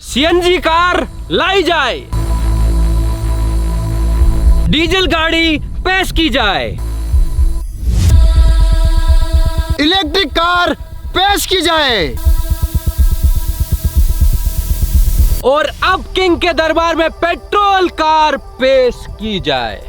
CNG car लाई जाए, diesel गाड़ी पेश की जाए, इलेक्ट्रिक कार पेश की जाए और अब किंग के दरबार में पेट्रोल कार पेश की जाए।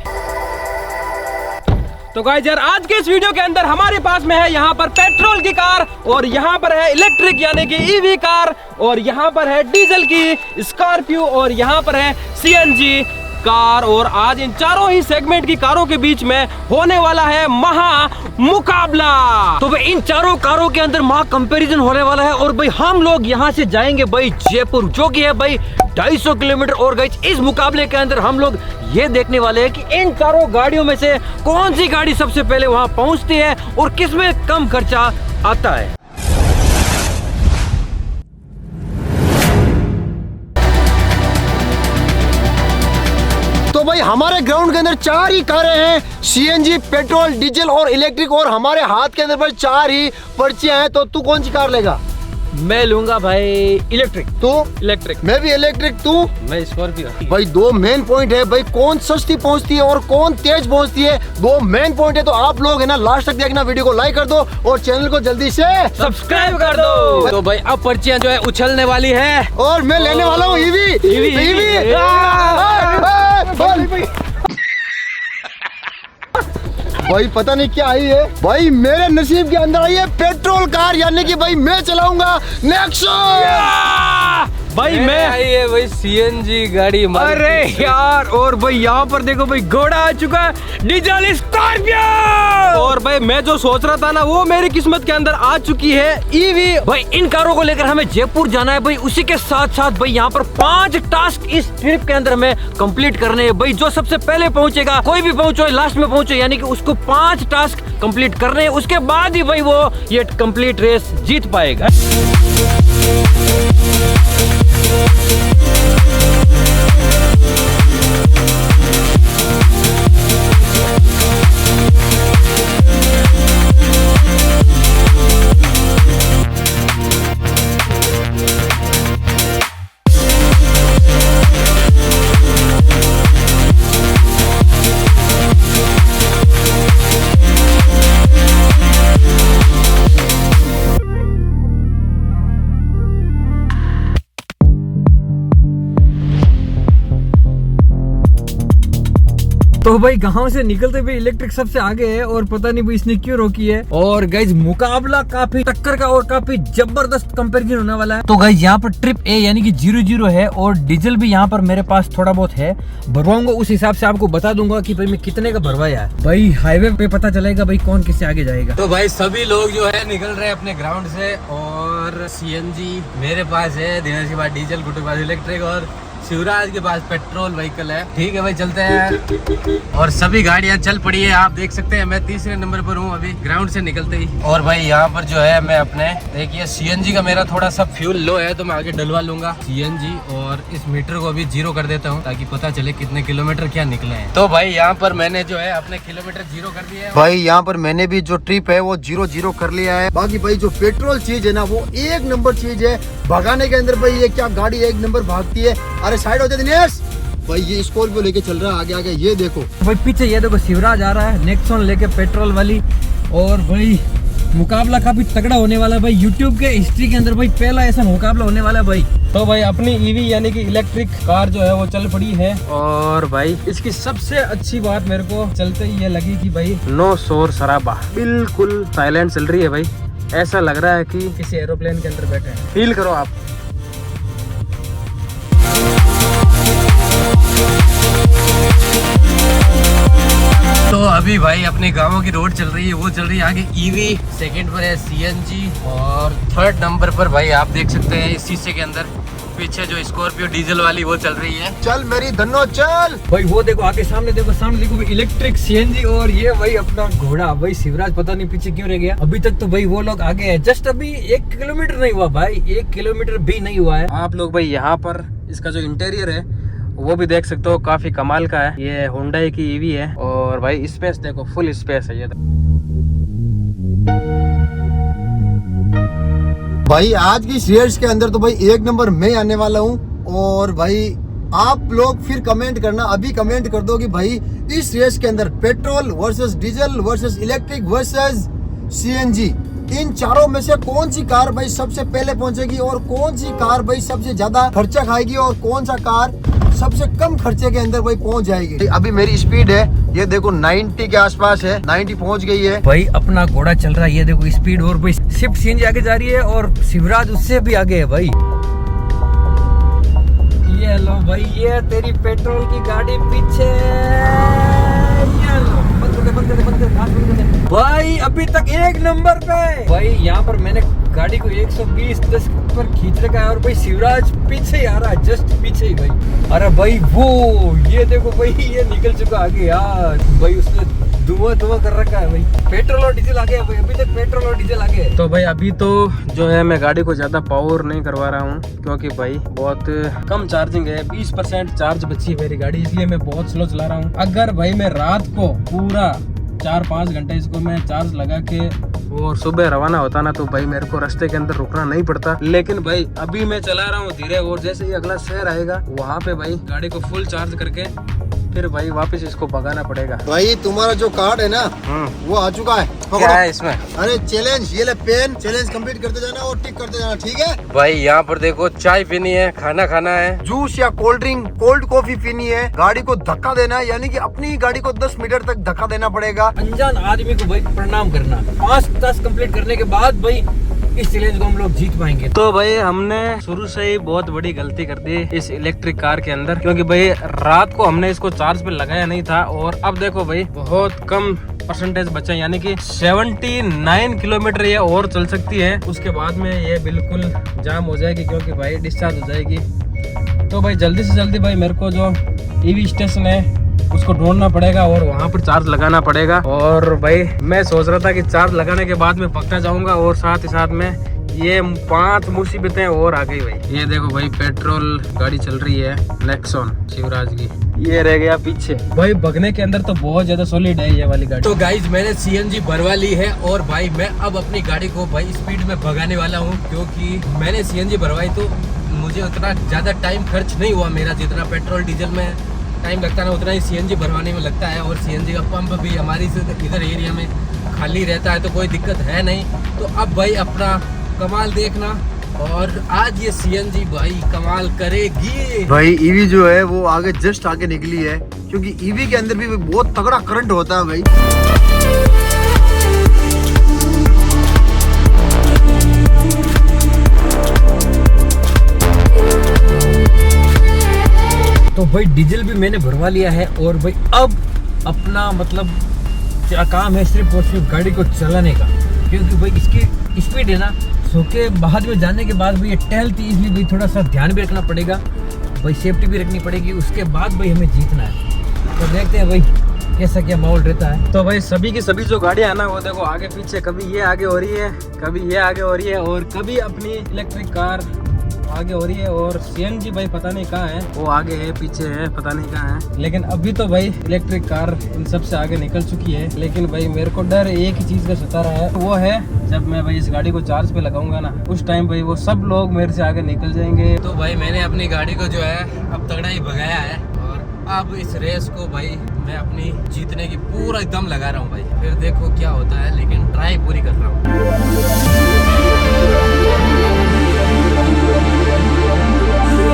तो गाइस यार, आज के इस वीडियो के अंदर हमारे पास में है यहाँ पर पेट्रोल की कार, और यहाँ पर है इलेक्ट्रिक यानी कि ईवी कार, और यहाँ पर है डीजल की स्कॉर्पियो, और यहाँ पर है सीएनजी कार। और आज इन चारों ही सेगमेंट की कारों के बीच में होने वाला है महा मुकाबला। तो भाई इन चारों कारों के अंदर महा कंपैरिजन होने वाला है, और भाई हम लोग यहाँ से जाएंगे भाई जयपुर, जो कि है भाई 250 किलोमीटर। और गाइस इस मुकाबले के अंदर हम लोग ये देखने वाले हैं कि इन चारों गाड़ियों में से कौन सी गाड़ी सबसे पहले वहाँ पहुँचती है और किसमें कम खर्चा आता है। तो भाई हमारे ग्राउंड के अंदर 4 ही कारें हैं, सीएनजी, पेट्रोल, डीजल और इलेक्ट्रिक, और हमारे हाथ के अंदर भाई 4 ही पर्चियां हैं। तो तू कौन सी कार लेगा? मैं लूंगा भाई इलेक्ट्रिक। तू? इलेक्ट्रिक। मैं भी इलेक्ट्रिक। तू? मैं स्कॉर्पियो। भाई 2 मेन पॉइंट है भाई, कौन सस्ती पहुंचती है और कौन तेज पहुंचती है, 2 मेन पॉइंट है। तो आप लोग है ना लास्ट तक देखना, वीडियो को लाइक कर दो और चैनल को जल्दी से सब्सक्राइब कर दो। तो भाई अब पर्चियां जो है उछलने वाली है, और मैं लेने वाला हूँ ईवी। भाई पता नहीं क्या आई है, भाई मेरे नसीब के अंदर आई है पेट्रोल कार, यानी कि भाई मैं चलाऊंगा नेक्सॉन। भाई मैं आई है भाई सीएनजी गाड़ी। अरे यार, और भाई यहाँ पर देखो भाई घोड़ा आ चुका है, डीजल स्कॉर्पियो। और भाई मैं जो सोच रहा था ना, वो मेरी किस्मत के अंदर आ चुकी है ईवी। भाई इन कारों को लेकर हमें जयपुर जाना है भाई, उसी के साथ साथ भाई यहाँ पर 5 टास्क इस ट्रिप के अंदर हमें कंप्लीट करने हैं भाई। जो सबसे पहले पहुंचेगा, कोई भी पहुंचो लास्ट में पहुंचो, यानी कि उसको 5 टास्क कंप्लीट करने हैं, उसके बाद ही भाई वो ये कंप्लीट रेस जीत पाएगा। तो भाई गांव से निकलते हुए इलेक्ट्रिक सबसे आगे है, और पता नहीं भाई इसने क्यों रोकी है। और गाइज मुकाबला काफी टक्कर का और काफी जबरदस्त कंपैरिजन होने वाला है। तो गाइज यहाँ पर ट्रिप ए यानी कि 00 है, और डीजल भी यहाँ पर मेरे पास थोड़ा बहुत है, भरवाऊंगा उस हिसाब से आपको बता दूंगा कि भाई मैं कितने का भरवाया है। भाई हाईवे पे पता चलेगा भाई कौन किससे आगे जाएगा। तो भाई सभी लोग जो है निकल रहे हैं अपने ग्राउंड से, और सीएनजी मेरे पास है, दिनेश के पास डीजल, गुड्डू के पास इलेक्ट्रिक, और शिवराज के पास पेट्रोल व्हीकल है। ठीक है भाई, चलते हैं। और सभी गाड़ियां चल पड़ी है, आप देख सकते हैं। मैं 3रे नंबर पर हूँ अभी ग्राउंड से निकलते ही। और भाई यहाँ पर जो है मैं अपने देखिए सीएनजी का मेरा थोड़ा सा फ्यूल लो है, तो मैं आगे डलवा लूंगा सीएनजी, और इस मीटर को अभी 0 कर देता हूँ ताकि पता चले कितने किलोमीटर क्या निकले हैं। तो भाई यहाँ पर मैंने जो है अपने किलोमीटर 0 कर दिए है। भाई यहाँ पर मैंने भी जो ट्रिप है वो 0 कर लिया है। बाकी भाई जो पेट्रोल चीज है ना, वो 1 नंबर चीज है भगाने के अंदर। भाई ये क्या गाड़ी 1 नंबर भागती है। अरे साइड हो जा दिनेश भाई, ये स्कॉर्पियो लेके चल रहा है आगे आगे, ये देखो भाई पीछे ये देखो शिवराज आ रहा है नेक्सॉन लेके पेट्रोल वाली। और भाई मुकाबला काफी तगड़ा होने वाला है भाई, यूट्यूब के हिस्ट्री के अंदर भाई पहला ऐसा मुकाबला होने वाला है भाई। तो भाई अपनी ईवी यानी कि इलेक्ट्रिक कार जो है वो चल पड़ी है, और भाई इसकी सबसे अच्छी बात मेरे को चलते ही ये लगी कि भाई नो शोर शराबा, बिल्कुल साइलेंट चल रही है भाई। ऐसा लग रहा है कि किसी एरोप्लेन के अंदर बैठे हैं। फील करो आप। तो अभी भाई अपने गांवों की रोड चल रही है, वो चल रही है आगे ईवी, सेकंड पर है सीएनजी, और 3rd नंबर पर भाई आप देख सकते हैं इस शीशे के अंदर पीछे जो स्कॉर्पियो डीजल वाली वो चल रही है। चल मेरी धन्नो चल। भाई वो देखो आगे सामने देखो इलेक्ट्रिक सीएनजी, और ये भाई अपना घोड़ा भाई शिवराज पता नहीं पीछे क्यों रह गया। अभी तक तो भाई वो लोग आगे है, जस्ट अभी 1 किलोमीटर नहीं हुआ भाई, 1 किलोमीटर भी नहीं हुआ है। आप लोग भाई यहाँ पर इसका जो इंटीरियर है वो भी देख सकते हो, काफी कमाल का है। ये हुंडई की ईवी है, और भाई स्पेस देखो, फुल स्पेस है ये। भाई आज की इस रेस के अंदर तो भाई 1 नंबर मैं आने वाला हूँ। और भाई आप लोग फिर कमेंट करना, अभी कमेंट कर दो कि भाई इस रेस के अंदर petrol versus diesel versus electric versus CNG, इन चारों में से कौन सी कार भाई सबसे पहले पहुंचेगी और कौन सी कार भाई सबसे ज्यादा खर्चा खाएगी और कौन सा कार सबसे कम खर्चे के अंदर भाई पहुंच जाएगी। अभी मेरी स्पीड है ये देखो 90 के आसपास है, 90 पहुंच गई है भाई। अपना घोड़ा चल रहा है, ये देखो स्पीड। और भाई स्विफ्ट सीएनजी आगे जा रही है और शिवराज उससे भी आगे है भाई। ये लो भाई, ये तेरी पेट्रोल की गाड़ी पीछे। ये लो, बंद कर दे। भाई अभी तक 1 नंबर पे भाई। यहाँ पर मैंने गाड़ी को 120 10 पर खींच रखा है और भाई शिवराज पीछे ही आ रहा है, जस्ट पीछे ही भाई। अरे भाई वो ये देखो भाई, ये निकल चुका आगे यार भाई। उसने धुआं कर रखा है भाई। पेट्रोल और डीजल आगे है भाई, अभी तक पेट्रोल और डीजल आगे है। तो भाई अभी तो जो है मैं गाड़ी को ज्यादा पावर नहीं करवा रहा हूँ, क्योंकि भाई बहुत कम चार्जिंग है, 20% चार्ज बची है मेरी गाड़ी, इसलिए मैं बहुत स्लो चला रहा हूँ। अगर भाई मैं रात को पूरा 4-5 घंटे इसको मैं चार्ज लगा के और सुबह रवाना होता ना, तो भाई मेरे को रास्ते के अंदर रुकना नहीं पड़ता। लेकिन भाई अभी मैं चला रहा हूँ धीरे, और जैसे ही अगला शहर आएगा वहाँ पे भाई गाड़ी को फुल चार्ज करके फिर भाई वापस इसको भगाना पड़ेगा। भाई तुम्हारा जो कार्ड है ना वो आ चुका है। क्या है इसमें? अरे चैलेंज, ये ले पेन, चैलेंज कंप्लीट करते जाना और टिक करते जाना, ठीक है भाई। यहाँ पर देखो चाय पीनी है, खाना खाना है, जूस या कोल्ड ड्रिंक, कोल्ड कॉफी पीनी है, गाड़ी को धक्का देना है, यानी कि अपनी गाड़ी को 10 मीटर तक धक्का देना पड़ेगा। अनजान आदमी को भाई प्रणाम करना। 5 टास्क कंप्लीट करने के बाद भाई इस चैलेंज को हम लोग जीत पाएंगे। तो भाई हमने शुरू से ही बहुत बड़ी गलती कर दी इस इलेक्ट्रिक कार के अंदर, क्योंकि भाई रात को हमने इसको चार्ज पे लगाया नहीं था। और अब देखो भाई बहुत कम परसेंटेज बचा, यानी कि 79 किलोमीटर ये और चल सकती है, उसके बाद में ये बिल्कुल जाम हो जाएगी, क्योंकि भाई डिस्चार्ज हो जाएगी। तो भाई जल्दी से जल्दी भाई मेरे को जो ईवी स्टेशन है उसको ढूंढना पड़ेगा और वहाँ पर चार्ज लगाना पड़ेगा। और भाई मैं सोच रहा था कि चार्ज लगाने के बाद मैं पक्का जाऊंगा, और साथ ही साथ में ये 5 मुसीबतें और आ गई भाई। ये देखो भाई पेट्रोल गाड़ी चल रही है नेक्सॉन शिवराज की, ये रह गया पीछे भाई। भगने के अंदर तो बहुत ज्यादा सॉलिड है ये वाली गाड़ी। तो गाइज मैंने सीएनजी भरवा ली है और भाई मैं अब अपनी गाड़ी को भाई स्पीड में भगाने वाला हूँ, क्योंकि मैंने सीएनजी भरवाई तो मुझे उतना ज्यादा टाइम खर्च नहीं हुआ मेरा, जितना पेट्रोल डीजल में टाइम लगता है उतना ही सीएनजी भरवाने में लगता है। और सीएनजी का पंप भी हमारी इधर एरिया में खाली रहता है, तो कोई दिक्कत है नहीं। तो अब भाई अपना कमाल देखना, और आज ये सीएनजी भाई कमाल करेगी भाई। ईवी जो है वो आगे जस्ट आगे निकली है, क्योंकि ईवी के अंदर भी बहुत तगड़ा करंट होता है भाई। तो भाई डीजल भी मैंने भरवा लिया है, और भाई अब अपना मतलब क्या काम है सिर्फ और सिर्फ गाड़ी को चलाने का, क्योंकि भाई इसकी स्पीड है ना, सो के बाद में जाने के बाद भाई ये टहलती, इसलिए भाई थोड़ा सा ध्यान भी रखना पड़ेगा भाई, सेफ्टी भी रखनी पड़ेगी। उसके बाद भाई हमें जीतना है, तो देखते हैं भाई कैसा क्या माहौल रहता है। तो भाई सभी की सभी जो गाड़ियां है ना वो देखो आगे पीछे, कभी ये आगे हो रही है, कभी ये आगे हो रही है, और कभी अपनी इलेक्ट्रिक कार आगे हो रही है। और सीएनजी भाई पता नहीं कहाँ है, वो आगे है पीछे है पता नहीं कहाँ है। लेकिन अभी तो भाई इलेक्ट्रिक कार इन सबसे आगे निकल चुकी है। लेकिन भाई मेरे को डर एक ही चीज का सता रहा है, वो है जब मैं भाई इस गाड़ी को चार्ज पे लगाऊंगा ना, उस टाइम भाई वो सब लोग मेरे से आगे निकल जाएंगे। तो भाई मैंने अपनी गाड़ी को जो है अब तगड़ा ही भगाया है, और अब इस रेस को भाई मैं अपनी जीतने की पूरा दम लगा रहा हूँ भाई। फिर देखो क्या होता है, लेकिन ट्राई पूरी कर रहा हूँ।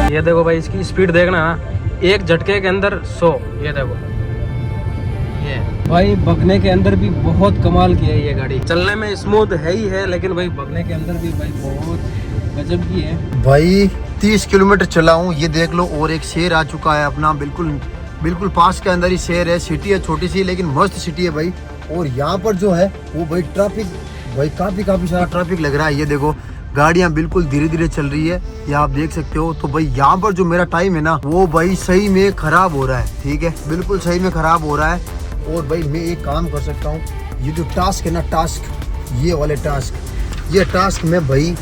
ये देखो भाई इसकी स्पीड देखना, एक झटके के अंदर 100। ये देखो ये भाई भगने के अंदर भी बहुत कमाल की है ये गाड़ी। चलने में स्मूथ है ही है, लेकिन भाई भगने के अंदर भी भाई बहुत गजब की है भाई। 30 किलोमीटर चला हूँ, ये देख लो, और एक शेर आ चुका है अपना, बिल्कुल पास के अंदर ही शेर है। सिटी है छोटी सी लेकिन मस्त सिटी है भाई। और यहाँ पर जो है वो भाई ट्रैफिक, भाई काफी सारा ट्रैफिक लग रहा है। ये देखो गाड़ियाँ बिल्कुल धीरे धीरे चल रही है, ये आप देख सकते हो। तो भाई यहाँ पर जो मेरा टाइम है ना वो भाई सही में खराब हो रहा है, ठीक है, बिल्कुल सही में खराब हो रहा है। और भाई मैं एक काम कर सकता हूँ, ये जो टास्क है ना, टास्क ये वाले टास्क, ये टास्क में भाई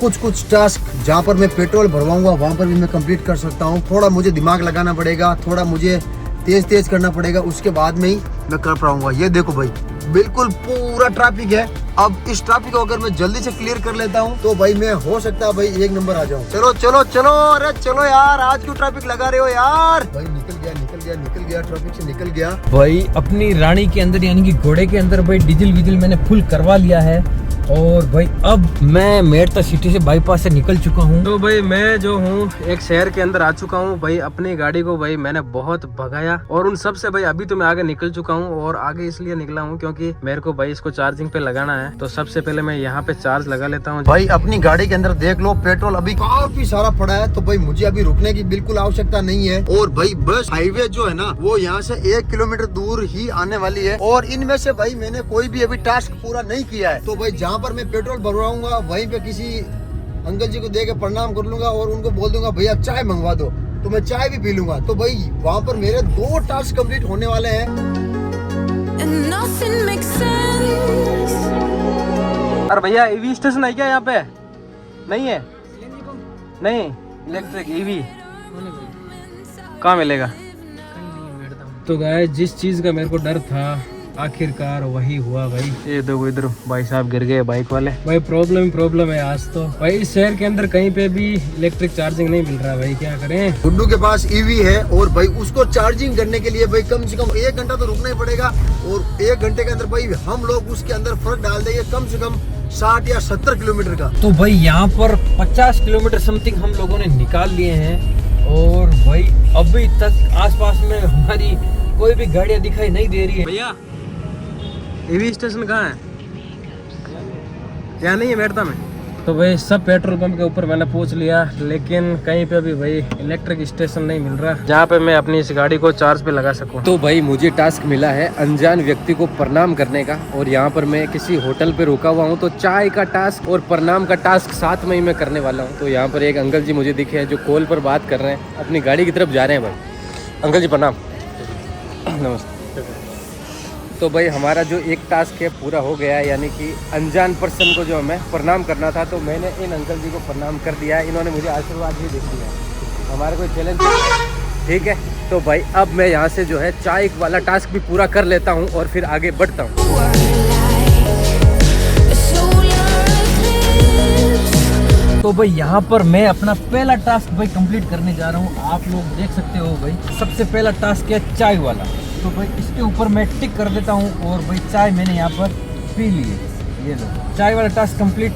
कुछ टास्क जहाँ पर मैं पेट्रोल भरवाऊंगा वहाँ पर भी मैं कंप्लीट कर सकता हूँ। थोड़ा मुझे दिमाग लगाना पड़ेगा, थोड़ा मुझे तेज करना पड़ेगा, उसके बाद में ही मैं कर पाऊंगा। ये देखो भाई बिल्कुल पूरा ट्रैफिक है। अब इस ट्रैफिक को अगर मैं जल्दी से क्लियर कर लेता हूँ तो भाई मैं हो सकता है भाई 1 नंबर आ जाऊँ। चलो चलो चलो, अरे चलो यार, आज क्यों ट्रैफिक लगा रहे हो यार। भाई निकल गया ट्रैफिक से निकल गया। भाई अपनी रानी के अंदर यानी कि घोड़े के अंदर भाई डीजल वीजल मैंने फुल करवा लिया है और भाई अब मैं मेरठ सिटी से बाईपास से निकल चुका हूँ। तो भाई मैं जो हूँ एक शहर के अंदर आ चुका हूँ भाई। अपनी गाड़ी को भाई मैंने बहुत भगाया और उन सब से भाई अभी तो मैं आगे निकल चुका हूँ। और आगे इसलिए निकला हूँ क्योंकि मेरे को भाई इसको चार्जिंग पे लगाना है। तो सबसे पहले मैं यहाँ पे चार्ज लगा लेता हूँ। भाई अपनी गाड़ी के अंदर देख लो, पेट्रोल अभी काफी सारा पड़ा है। तो भाई मुझे अभी रुकने की बिल्कुल आवश्यकता नहीं है। और भाई बस हाईवे जो है ना वो यहाँ से 1 किलोमीटर दूर ही आने वाली है। और इनमें से भाई मैंने कोई भी अभी टास्क पूरा नहीं किया है। तो भाई जहाँ पर मैं पेट्रोल भरवाऊंगा वहीं पे किसी अंकल जी को दे के प्रणाम कर लूंगा और उनको बोल दूंगा भैया चाय मंगवा दो, तो मैं चाय भी पी लूंगा। तो भाई वहाँ पर मेरे 2 टास्क कंप्लीट होने वाले हैं। अरे भैया ईवी स्टेशन है क्या यहाँ पे? नहीं है, नहीं इलेक्ट्रिक ईवी कहाँ मिलेगा? तो गाइस जिस चीज का मेरे को डर था आखिरकार वही हुआ भाई। ये देखो इधर भाई साहब गिर गए बाइक वाले। भाई प्रॉब्लम है आज तो। भाई इस शहर के अंदर कहीं पे भी इलेक्ट्रिक चार्जिंग नहीं मिल रहा भाई, क्या करें। गुड्डू के पास ईवी है और भाई उसको चार्जिंग करने के लिए भाई कम से कम 1 घंटा तो रुकना ही पड़ेगा। और 1 घंटे के अंदर भाई हम लोग उसके अंदर फर्क डाल देंगे कम से कम 60 या 70 किलोमीटर का। तो भाई यहाँ पर 50 किलोमीटर समथिंग हम लोगों ने निकाल लिए हैं और भाई अभी तक आसपास में हमारी कोई भी गाड़ियाँ दिखाई नहीं दे रही है। भैया ईवी स्टेशन कहाँ है? यहाँ नहीं है मेरठ में। तो भाई सब पेट्रोल पंप के ऊपर मैंने पूछ लिया लेकिन कहीं पे भी भाई इलेक्ट्रिक स्टेशन नहीं मिल रहा जहाँ पे मैं अपनी इस गाड़ी को चार्ज पे लगा सकूँ। तो भाई मुझे टास्क मिला है अनजान व्यक्ति को प्रणाम करने का। और यहाँ पर मैं किसी होटल पे रुका हुआ हूँ तो चाय का टास्क और प्रणाम का टास्क साथ में ही मैं करने वाला हूँ। तो यहाँ पर एक अंकल जी मुझे दिखे हैं जो कॉल पर बात कर रहे हैं, अपनी गाड़ी की तरफ जा रहे हैं। भाई अंकल जी प्रणाम। नमस्ते। तो भाई हमारा जो एक टास्क है पूरा हो गया है, यानी कि अनजान पर्सन को जो हमें प्रणाम करना था तो मैंने इन अंकल जी को प्रणाम कर दिया है। इन्होंने मुझे आशीर्वाद भी दे दिया है। हमारा कोई चैलेंज ठीक है। तो भाई अब मैं यहाँ से जो है चाय वाला टास्क भी पूरा कर लेता हूँ और फिर आगे बढ़ता हूँ। तो भाई यहाँ पर मैं अपना पहला टास्क भाई कंप्लीट करने जा रहा हूँ। आप लोग देख सकते हो भाई सबसे पहला टास्क है चाय वाला। तो भाई इसके ऊपर मैं टिक कर देता हूँ और भाई चाय मैंने यहाँ पर पी ली है। ये लो चाय वाला टास्क कंप्लीट।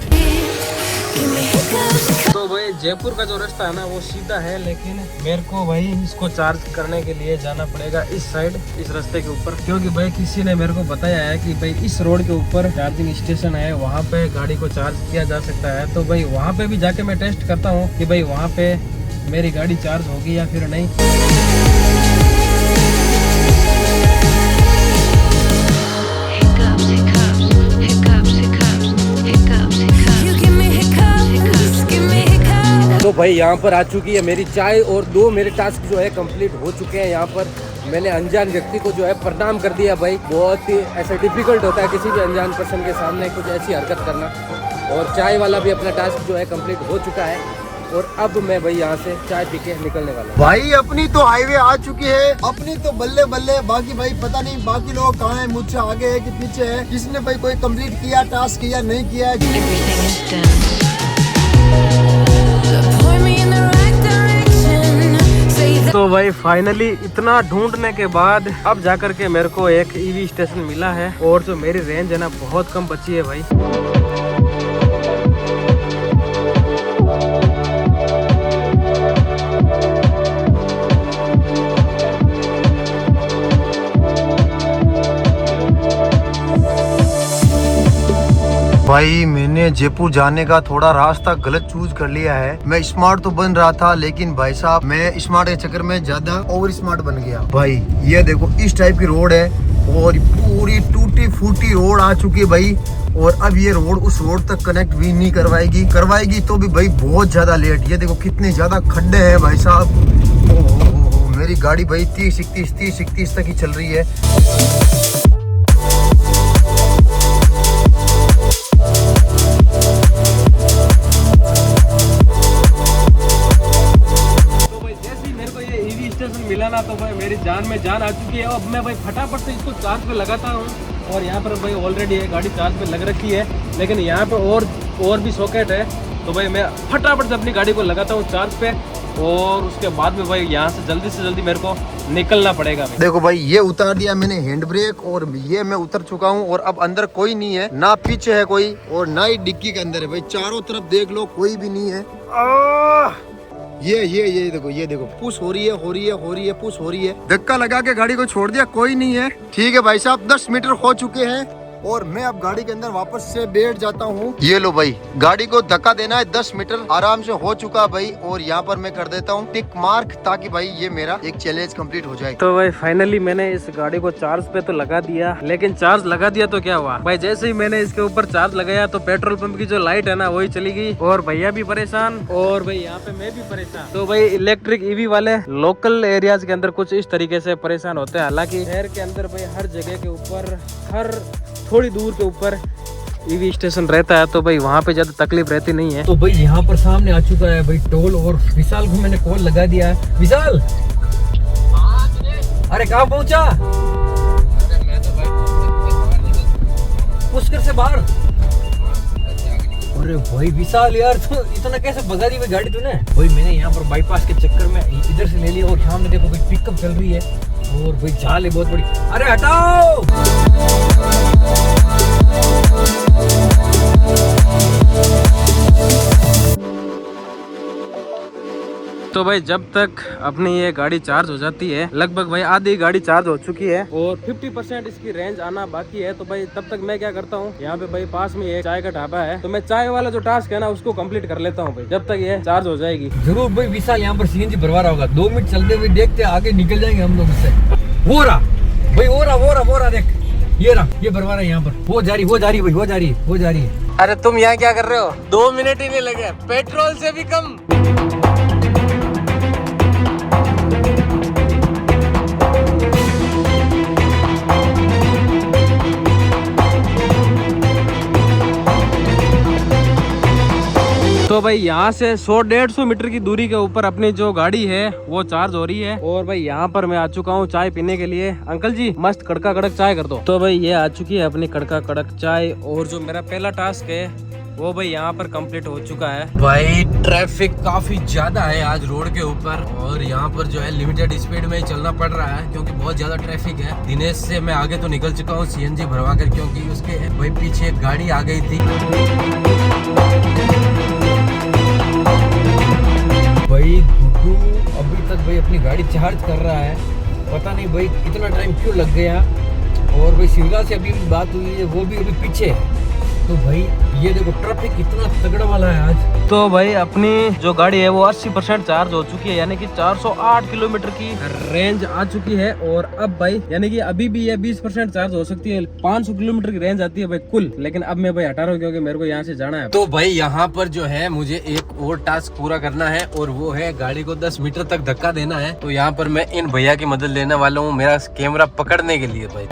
तो भाई जयपुर का जो रास्ता है ना वो सीधा है लेकिन मेरे को भाई इसको चार्ज करने के लिए जाना पड़ेगा इस साइड, इस रास्ते के ऊपर। क्योंकि भाई किसी ने मेरे को बताया है कि भाई इस रोड के ऊपर चार्जिंग स्टेशन है, वहाँ पे गाड़ी को चार्ज किया जा सकता है। तो भाई वहाँ पे भी जाके मैं टेस्ट करता हूँ कि भाई वहाँ पे मेरी गाड़ी चार्ज होगी या फिर नहीं। तो भाई यहाँ पर आ चुकी है मेरी चाय और 2 मेरे टास्क जो है कंप्लीट हो चुके हैं। यहाँ पर मैंने अनजान व्यक्ति को जो है प्रणाम कर दिया। भाई बहुत ही ऐसा डिफिकल्ट होता है किसी भी अनजान पर्सन के सामने कुछ ऐसी हरकत करना। और चाय वाला भी अपना टास्क जो है कंप्लीट हो चुका है और अब मैं भाई यहाँ से चाय पी के निकलने वाला हूँ। भाई अपनी तो हाईवे आ चुकी है, अपनी तो बल्ले बल्ले। बाकी भाई पता नहीं बाकी लोग कहाँ हैं, मुझसे आगे है कि पीछे है, किसने भाई कोई कंप्लीट किया टास्क किया नहीं किया। तो भाई फाइनली इतना ढूंढने के बाद अब जाकर के मेरे को एक ईवी स्टेशन मिला है और जो मेरी रेंज है ना बहुत कम बची है भाई। भाई मैंने जयपुर जाने का थोड़ा रास्ता गलत चूज कर लिया है। मैं स्मार्ट तो बन रहा था लेकिन भाई साहब मैं स्मार्ट के चक्कर में ज्यादा ओवर स्मार्ट बन गया। भाई ये देखो इस टाइप की रोड है और पूरी टूटी फूटी रोड आ चुकी है भाई। और अब ये रोड उस रोड तक कनेक्ट भी नहीं करवाएगी तो भी भाई बहुत ज्यादा लेट। ये देखो कितने ज्यादा खड्डे हैं भाई साहब। मेरी गाड़ी भाई 30-31 तक ही चल रही है। मिला ना तो भाई मेरी जान में जान आ चुकी है। अब मैं भाई फटाफट से इसको चार्ज पे लगाता हूँ और यहाँ पर भाई ऑलरेडी गाड़ी चार्ज पे लग रखी है, लेकिन यहाँ पे और भी सॉकेट है। तो भाई मैं फटाफट से अपनी गाड़ी को लगाता हूँ चार्ज पे, और उसके बाद में भाई यहाँ से जल्दी मेरे को निकलना पड़ेगा भाई। देखो भाई ये उतार दिया मैंने हैंड ब्रेक, और ये मैं उतर चुका हूँ, और अब अंदर कोई नहीं है, ना पीछे है कोई और ना ही डिक्की के अंदर है भाई। चारों तरफ देख लो कोई भी नहीं है। ये देखो पुश हो रही है, पुश हो रही है। धक्का लगा के गाड़ी को छोड़ दिया, कोई नहीं है। ठीक है भाई साहब, 10 मीटर हो चुके हैं और मैं अब गाड़ी के अंदर वापस से बैठ जाता हूँ। ये लो भाई, गाड़ी को धक्का देना है, 10 मीटर आराम से हो चुका भाई। और यहाँ पर मैं कर देता हूँ टिक मार्क, ताकि भाई ये मेरा एक चैलेंज कंप्लीट हो जाए। तो भाई फाइनली मैंने इस गाड़ी को चार्ज पे तो लगा दिया, लेकिन चार्ज लगा दिया तो क्या हुआ भाई, जैसे ही मैंने इसके ऊपर चार्ज लगाया तो पेट्रोल पंप की जो लाइट है ना वही चली गई, और भैया भी परेशान और भाई यहाँ पे मैं भी परेशान। तो भाई इलेक्ट्रिक ईवी वाले लोकल एरियाज के अंदर कुछ इस तरीके से परेशान होते हैं। हालांकि शहर के अंदर भाई हर जगह के ऊपर, हर थोड़ी दूर के ऊपर ईवी स्टेशन रहता है, तो भाई वहाँ पे ज्यादा तकलीफ रहती नहीं है। तो भाई यहाँ पर सामने आ चुका है भाई टोल, और विशाल को मैंने कॉल लगा दिया है। विशाल, अरे कहाँ पहुँचा? पुष्कर से बाहर। अरे भाई विशाल यार, तू इतना कैसे भगा दी भाई गाड़ी तूने? भाई मैंने यहाँ पर बाईपास के चक्कर में इधर से ले लिया, और सामने देखो भाई पिकअप चल रही है, और भाई झाल है बहुत बड़ी। अरे हटाओ। तो भाई जब तक अपनी ये गाड़ी चार्ज हो जाती है, लगभग भाई आधी गाड़ी चार्ज हो चुकी है और 50% इसकी रेंज आना बाकी है। तो भाई तब तक मैं क्या करता हूँ, यहाँ पे भाई पास में एक चाय का ढाबा है, तो मैं चाय वाला जो टास्क है ना उसको कंप्लीट कर लेता हूँ भाई, जब तक ये चार्ज हो जाएगी। जरूर भाई विशाल यहाँ पर सीएनजी भरवा रहा होगा, 2 मिनट चलते हुए देखते आगे निकल जाएंगे हम लोग इससे। वो रहा भाई, वो रहा देख, ये रहा, ये भरवा रहा है यहाँ पर। वो जा रही भाई, वो जा रही है। अरे तुम यहाँ क्या कर रहे हो? 2 मिनट ही नहीं लगे, पेट्रोल से भी कम। तो भाई यहाँ से 100-150 मीटर की दूरी के ऊपर अपनी जो गाड़ी है वो चार्ज हो रही है, और भाई यहाँ पर मैं आ चुका हूँ चाय पीने के लिए। अंकल जी मस्त कड़का कड़क चाय कर दो। तो भाई ये आ चुकी है अपनी कड़का कड़क चाय, और जो मेरा पहला टास्क है वो भाई यहाँ पर कंप्लीट हो चुका है। भाई ट्रैफिक काफी ज्यादा है आज रोड के ऊपर, और यहाँ पर जो है लिमिटेड स्पीड में ही चलना पड़ रहा है क्योंकि बहुत ज्यादा ट्रैफिक है। दिनेश से मैं आगे तो निकल चुका हूँ सीएनजी भरवा कर, क्योंकि उसके भाई पीछे एक गाड़ी आ गई थी। भाई गुड्डू अभी तक भाई अपनी गाड़ी चार्ज कर रहा है, पता नहीं भाई इतना टाइम क्यों लग गया। और भाई शिवराज से अभी बात हुई है, वो भी अभी पीछे है। तो भाई ये देखो ट्रैफिक कितना तगड़ा वाला है आज। तो भाई अपनी जो गाड़ी है वो 80% चार्ज हो चुकी है, यानी कि 408 किलोमीटर की रेंज आ चुकी है। और अब भाई यानी कि अभी भी ये 20% चार्ज हो सकती है, 500 किलोमीटर की रेंज आती है भाई कुल, लेकिन अब मैं भाई हटा रहा हूँ क्योंकि मेरे को यहाँ से जाना है। तो भाई यहाँ पर जो है मुझे एक और टास्क पूरा करना है, और वो है गाड़ी को 10 मीटर तक धक्का देना है। तो यहाँ पर मैं इन भैया की मदद लेने वाला हूँ मेरा कैमरा पकड़ने के लिए भाई।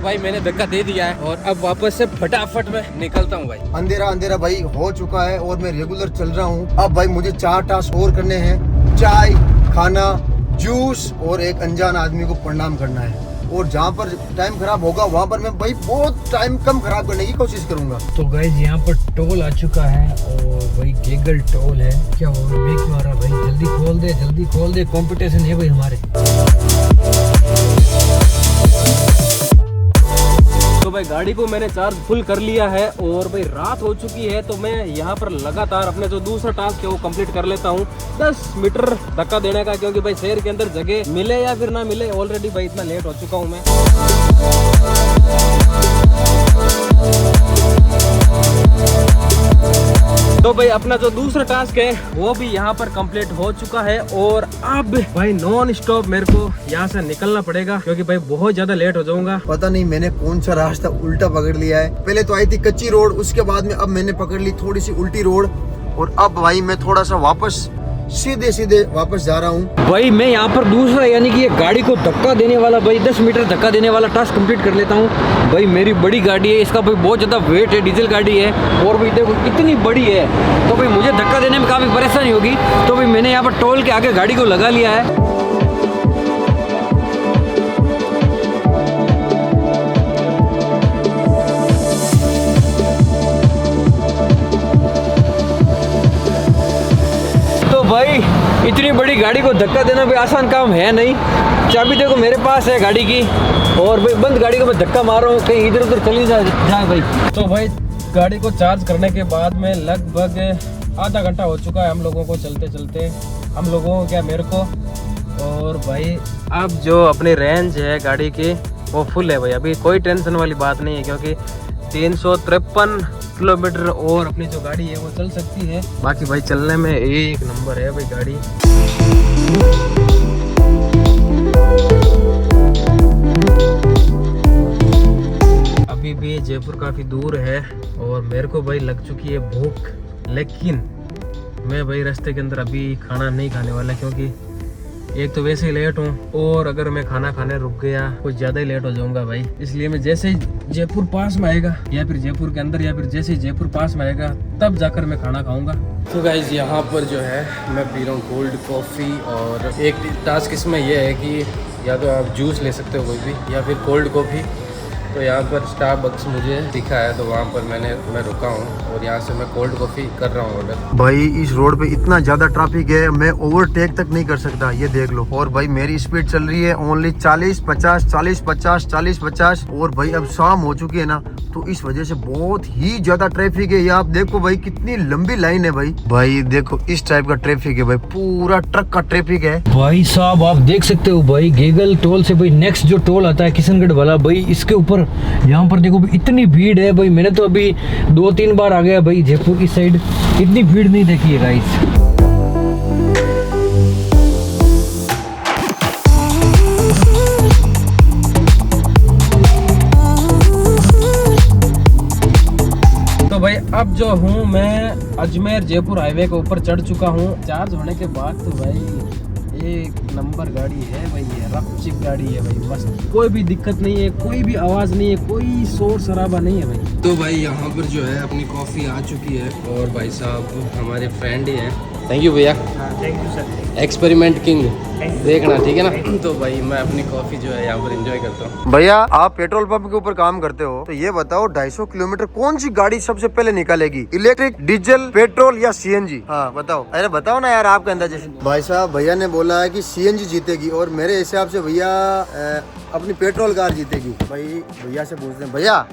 भाई मैंने धक्का दे दिया है, और अब वापस से फटाफट में निकलता हूँ भाई। अंधेरा भाई हो चुका है, और मैं रेगुलर चल रहा हूँ। अब भाई मुझे 4 टास्क और करने हैं, चाय, खाना, जूस, और एक अनजान आदमी को प्रणाम करना है। और जहाँ पर टाइम खराब होगा वहाँ पर मैं भाई बहुत टाइम कम खराब करने की कोशिश करूंगा। तो गाइस यहाँ पर टोल आ चुका है, और भाई गेगल टोल है। क्या हो रहा है क्यों आ रहा भाई? जल्दी खोल दे, कंपटीशन है भाई हमारे। तो भाई गाड़ी को मैंने चार्ज फुल कर लिया है, और भाई रात हो चुकी है, तो मैं यहाँ पर लगातार अपने जो दूसरा टास्क है वो कंप्लीट कर लेता हूँ, 10 मीटर धक्का देने का, क्योंकि भाई शहर के अंदर जगह मिले या फिर ना मिले, ऑलरेडी भाई इतना लेट हो चुका हूँ मैं। तो भाई अपना जो दूसरा टास्क है वो भी यहाँ पर कंप्लीट हो चुका है, और अब भाई नॉन स्टॉप मेरे को यहाँ से निकलना पड़ेगा, क्योंकि भाई बहुत ज्यादा लेट हो जाऊंगा। पता नहीं मैंने कौन सा रास्ता उल्टा पकड़ लिया है। पहले तो आई थी कच्ची रोड, उसके बाद में अब मैंने पकड़ ली थोड़ी सी उल्टी रोड, और अब भाई मैं थोड़ा सा वापस सीधे सीधे वापस जा रहा हूँ। भाई मैं यहाँ पर दूसरा यानी कि ये गाड़ी को धक्का देने वाला भाई 10 मीटर धक्का देने वाला टास्क कंप्लीट कर लेता हूँ। भाई मेरी बड़ी गाड़ी है, इसका भाई बहुत ज़्यादा वेट है, डीजल गाड़ी है और भाई देखो इतनी बड़ी है, तो भाई मुझे धक्का देने में काफ़ी परेशानी होगी। तो भाई मैंने यहाँ पर टोल के आगे गाड़ी को लगा लिया है। भाई इतनी बड़ी गाड़ी को धक्का देना भी आसान काम है नहीं। चाबी देखो मेरे पास है गाड़ी की, और भाई बंद गाड़ी को मैं धक्का मार रहा हूँ, कहीं इधर उधर चली जाए भाई। तो भाई गाड़ी को चार्ज करने के बाद में लगभग आधा घंटा हो चुका है हम लोगों को चलते चलते, हम लोगों को क्या मेरे को। और भाई अब जो अपनी रेंज है गाड़ी की वो फुल है भाई, अभी कोई टेंशन वाली बात नहीं है, क्योंकि 353 किलोमीटर और अपनी जो गाड़ी है वो चल सकती है। बाकी भाई चलने में एक नंबर है भाई गाड़ी। अभी भी जयपुर काफ़ी दूर है और मेरे को भाई लग चुकी है भूख, लेकिन मैं भाई रास्ते के अंदर अभी खाना नहीं खाने वाला, क्योंकि एक तो वैसे ही लेट हूँ और अगर मैं खाना खाने रुक गया कुछ ज़्यादा ही लेट हो जाऊंगा भाई। इसलिए मैं जैसे ही जयपुर पास में आएगा या फिर जयपुर के अंदर या फिर जैसे ही जयपुर पास में आएगा तब जाकर मैं खाना खाऊंगा। तो गाइस यहाँ पर जो है मैं पी रहा हूँ कोल्ड कॉफ़ी, और एक टास्क इसमें यह है कि या तो आप जूस ले सकते हो कोई भी या फिर कोल्ड कॉफ़ी। तो यहाँ पर स्टारबक्स मुझे दिखा है, तो वहाँ पर मैं रुका हूँ और यहाँ से मैं कोल्ड कॉफ़ी कर रहा हूँ ऑर्डर। भाई इस रोड पे इतना ज्यादा ट्रैफिक है, मैं ओवरटेक तक नहीं कर सकता, ये देख लो। और भाई मेरी स्पीड चल रही है ओनली 40-50 40-50 40-50। और भाई अब शाम हो चुकी है ना, तो इस वजह से बहुत ही ज्यादा ट्रैफिक है। ये आप देखो भाई कितनी लंबी लाइन है भाई देखो इस टाइप का ट्रैफिक है भाई, पूरा ट्रक का ट्रैफिक है भाई साहब। आप देख सकते हो भाई गेगल टोल से भाई नेक्स्ट जो टोल आता है किशनगढ़ वाला, भाई इसके ऊपर यहाँ पर देखो इतनी भीड़ है भाई। मैंने तो अभी 2-3 बार आ गया भाई जयपुर की साइड, इतनी भीड़ नहीं देखी है गाइस। तो भाई अब जो हूँ मैं अजमेर जयपुर हाईवे के ऊपर चढ़ चुका हूँ। चार्ज होने के बाद तो भाई एक नंबर गाड़ी है भाई, ये रफ चिप गाड़ी है भाई, मस्त, कोई भी दिक्कत नहीं है, कोई भी आवाज़ नहीं है, कोई शोर शराबा नहीं है भाई। तो भाई यहाँ पर जो है अपनी कॉफ़ी आ चुकी है और भाई साहब हमारे फ्रेंड ही हैं। थैंक यू भैया। Thank you sir. Experiment king देखना, ठीक है ना। तो भाई मैं अपनी कॉफ़ी जो है यहाँ पर एंजॉय करता हूँ। भैया आप पेट्रोल पंप के ऊपर काम करते हो, तो ये बताओ 250 किलोमीटर कौन सी गाड़ी सबसे पहले निकालेगी, इलेक्ट्रिक, डीजल, पेट्रोल या सीएनजी? हाँ बताओ, अरे बताओ ना यार आपके अंदाजे से। भाई साहब भैया ने बोला है कि सीएनजी जीतेगी और मेरे हिसाब से भैया अपनी पेट्रोल कार जीतेगी। भाई भैया से पूछते हैं। भैया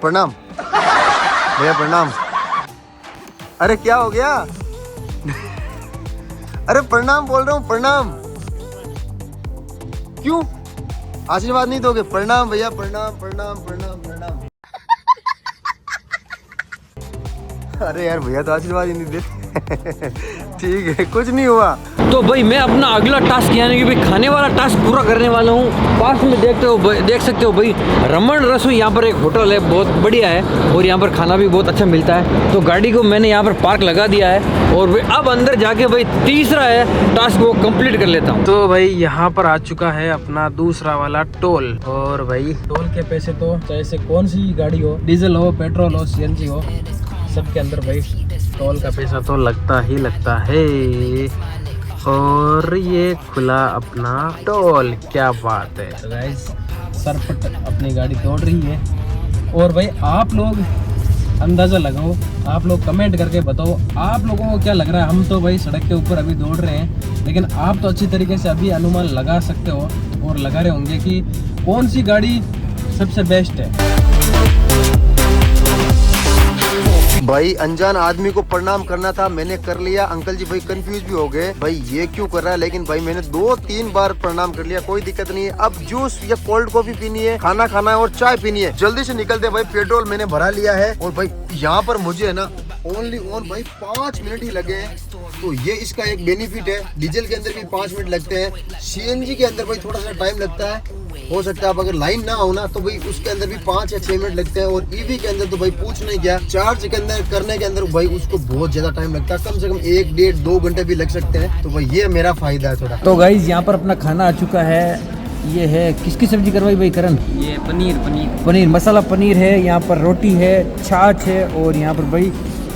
प्रणाम। भैया प्रणाम। अरे क्या हो गया? अरे प्रणाम बोल रहा हूँ, प्रणाम। क्यों आशीर्वाद नहीं दोगे? प्रणाम भैया, प्रणाम प्रणाम प्रणाम प्रणाम। अरे यार भैया तो आशीर्वाद ही नहीं देते। ठीक है कुछ नहीं हुआ। तो भाई मैं अपना अगला टास्क यानी कि भाई खाने वाला टास्क पूरा करने वाला हूँ। पास में देख सकते हो भाई रमन रसोई, यहाँ पर एक होटल है, बहुत बढ़िया है और यहाँ पर खाना भी बहुत अच्छा मिलता है। तो गाड़ी को मैंने यहाँ पर पार्क लगा दिया है और भाई अब अंदर जाके भाई तीसरा है टास्क वो कंप्लीट कर लेता हूँ। तो भाई यहाँ पर आ चुका है अपना दूसरा वाला टोल, और भाई टोल के पैसे तो चाहे से कौन सी गाड़ी हो, डीजल हो, पेट्रोल हो, सीएनजी हो, सबके अंदर भाई टोल का पैसा तो लगता ही लगता है। और ये खुला अपना टोल, क्या बात है। तो गाइस सरपट अपनी गाड़ी दौड़ रही है और भाई आप लोग अंदाज़ा लगाओ, आप लोग कमेंट करके बताओ आप लोगों को क्या लग रहा है। हम तो भाई सड़क के ऊपर अभी दौड़ रहे हैं, लेकिन आप तो अच्छी तरीके से अभी अनुमान लगा सकते हो और लगा रहे होंगे कि कौन सी गाड़ी सबसे बेस्ट है। भाई अनजान आदमी को प्रणाम करना था, मैंने कर लिया। अंकल जी भाई कंफ्यूज भी हो गए भाई ये क्यों कर रहा है, लेकिन भाई मैंने 2-3 बार प्रणाम कर लिया, कोई दिक्कत नहीं है। अब जूस या कोल्ड कॉफी पीनी है, खाना खाना है और चाय पीनी है। जल्दी से निकलते भाई, पेट्रोल मैंने भरा लिया है और भाई यहाँ पर मुझे है ना ओनली भाई 5 मिनट ही लगे हैं। तो ये इसका एक बेनिफिट है। डीजल के अंदर भी 5 मिनट लगते हैं, सीएनजी के अंदर भाई थोड़ा सा टाइम लगता है। हो सकता है आप अगर लाइन ना हो ना तो भाई उसके अंदर भी 5 या 6 मिनट लगते हैं। और ईवी के अंदर तो भाई पूछ नहीं गया, चार्ज के अंदर करने के अंदर भाई उसको बहुत ज्यादा टाइम लगता है, कम से कम 1, 1.5, 2 घंटे भी लग सकते हैं। तो भाई ये मेरा फायदा है थोड़ा। तो गाइज यहाँ पर अपना खाना आ चुका है। ये है किसकी सब्जी करवाई भाई करण? ये पनीर मसाला पनीर है, यहाँ पर रोटी है, छाछ है और यहाँ पर भाई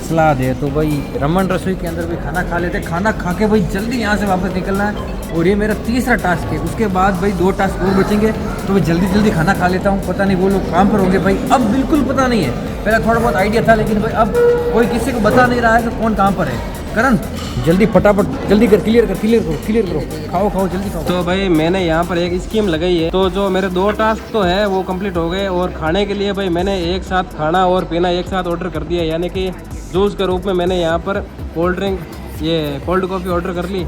सलाद है। तो भाई रमन रसोई के अंदर भी खाना खा लेते, खाना खा के भाई जल्दी यहाँ से वापस निकलना है। और ये मेरा तीसरा टास्क है, उसके बाद भाई 2 टास्क और बचेंगे। तो मैं जल्दी जल्दी खाना खा लेता हूँ। पता नहीं वो लोग काम पर होंगे भाई, अब बिल्कुल पता नहीं है। पहले थोड़ा बहुत आइडिया था लेकिन भाई अब कोई किसी को बता नहीं रहा है कि कौन काम पर है। करण जल्दी फटाफट जल्दी कर, क्लियर करो, खाओ जल्दी खाओ। तो भाई मैंने यहाँ पर एक स्कीम लगाई है। तो जो मेरे 2 टास्क तो है वो कंप्लीट हो गए। और खाने के लिए भाई मैंने एक साथ खाना और पीना एक साथ ऑर्डर कर दिया, यानी कि जूस के रूप में मैंने यहाँ पर कोल्ड ड्रिंक, ये कोल्ड कॉफ़ी ऑर्डर कर ली।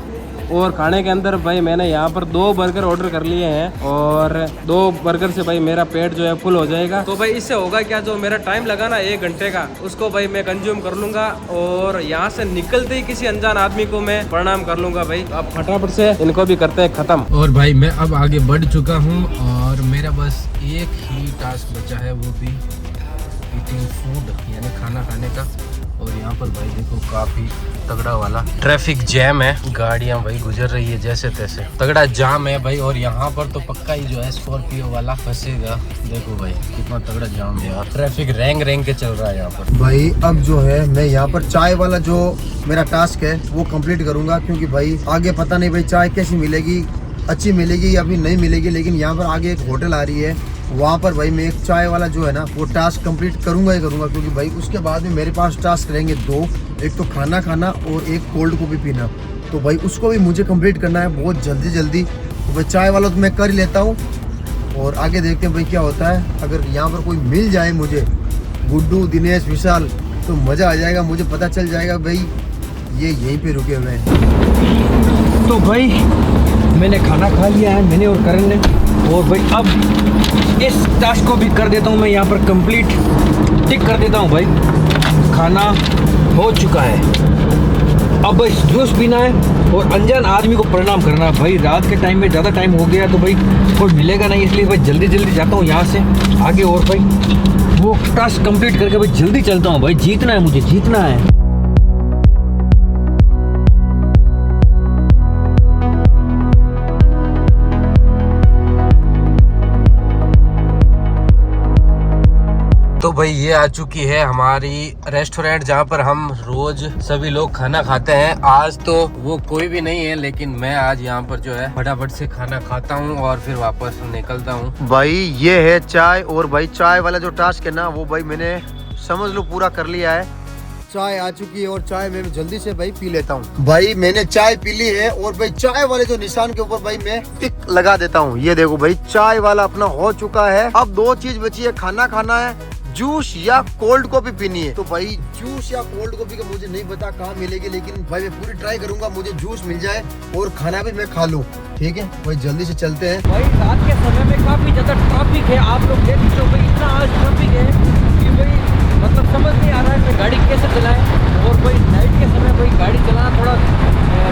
और खाने के अंदर भाई मैंने यहाँ पर 2 बर्गर ऑर्डर कर लिए हैं। और 2 बर्गर से भाई मेरा पेट जो है फुल हो जाएगा। तो भाई इससे होगा क्या, जो मेरा टाइम लगा ना 1 घंटे का, उसको भाई मैं कंज्यूम कर लूंगा। और यहाँ से निकलते ही किसी अनजान आदमी को मैं प्रणाम कर लूंगा। भाई अब फटाफट से इनको भी करते हैं खत्म। और भाई मैं अब आगे बढ़ चुका हूँ और मेरा बस एक ही टास्क बचा है, वो भी ईटिंग फूड यानी खाना खाने का। और यहाँ पर भाई देखो काफी तगड़ा वाला ट्रैफिक जैम है, गाड़ियाँ भाई गुजर रही है जैसे तैसे, तगड़ा जाम है भाई। और यहाँ पर तो पक्का ही जो है स्कॉर्पियो वाला फंसेगा। देखो भाई कितना तगड़ा जाम है यार, ट्रैफिक रेंग के चल रहा है यहाँ पर। भाई अब जो है मैं यहाँ पर चाय वाला जो मेरा टास्क है वो कंप्लीट करूंगा, क्योंकि भाई आगे पता नहीं भाई चाय कैसी मिलेगी, अच्छी मिलेगी या फिर नहीं मिलेगी। लेकिन यहाँ पर आगे एक होटल आ रही है, वहाँ पर भाई मैं एक चाय वाला जो है ना वो टास्क कंप्लीट करूंगा ही करूंगा। क्योंकि भाई उसके बाद में मेरे पास टास्क रहेंगे 2, एक तो खाना खाना और एक कोल्ड कॉफी पीना। तो भाई उसको भी मुझे कंप्लीट करना है बहुत जल्दी। तो भाई चाय वाला तो मैं कर ही लेता हूँ और आगे देखते हैं भाई क्या होता है। अगर यहाँ पर कोई मिल जाए मुझे, गुड्डू, दिनेश, विशाल, तो मज़ा आ जाएगा। मुझे पता चल जाएगा भाई ये यहीं पे रुके हुए हैं। तो भाई मैंने खाना खा लिया है, मैंने और करण ने। और भाई अब इस टास्क को भी कर देता हूँ मैं यहाँ पर कंप्लीट, टिक कर देता हूँ भाई। खाना हो चुका है, अब बस जूस पीना है और अनजान आदमी को प्रणाम करना है। भाई रात के टाइम में ज़्यादा टाइम हो गया तो भाई कोई मिलेगा नहीं, इसलिए भाई जल्दी जाता हूँ यहाँ से आगे। और भाई वो टास्क कंप्लीट करके भाई जल्दी चलता हूँ भाई, जीतना है मुझे, जीतना है। तो भाई ये आ चुकी है हमारी रेस्टोरेंट जहाँ पर हम रोज सभी लोग खाना खाते हैं। आज तो वो कोई भी नहीं है, लेकिन मैं आज यहाँ पर जो है फटाफट से खाना खाता हूँ और फिर वापस निकलता हूँ। भाई ये है चाय, और भाई चाय वाला जो टास्क है ना वो भाई मैंने समझ लो पूरा कर लिया है। चाय आ चुकी है और चाय मैं जल्दी से भाई पी लेता हूँ। भाई मैंने चाय पी ली है और भाई चाय वाले जो निशान के ऊपर भाई मैं टिक लगा देता हूँ। ये देखो भाई चाय वाला अपना हो चुका है। अब 2 चीज बची है, खाना खाना है, जूस या कोल्ड कॉफी पीनी है। तो भाई जूस या कोल्ड कॉफी का मुझे नहीं पता कहाँ मिलेगी, लेकिन भाई मैं पूरी ट्राई करूंगा मुझे जूस मिल जाए और खाना भी मैं खा लूँ। ठीक है भाई जल्दी से चलते हैं। भाई रात के समय में काफी ज्यादा ट्रैफिक है, आप लोग देख सकते हो भाई, इतना आज ट्रैफिक है कि भाई मतलब समझ नहीं आ रहा है कि गाड़ी कैसे चलाएं। और भाई नाइट के समय भाई गाड़ी चलाना थोड़ा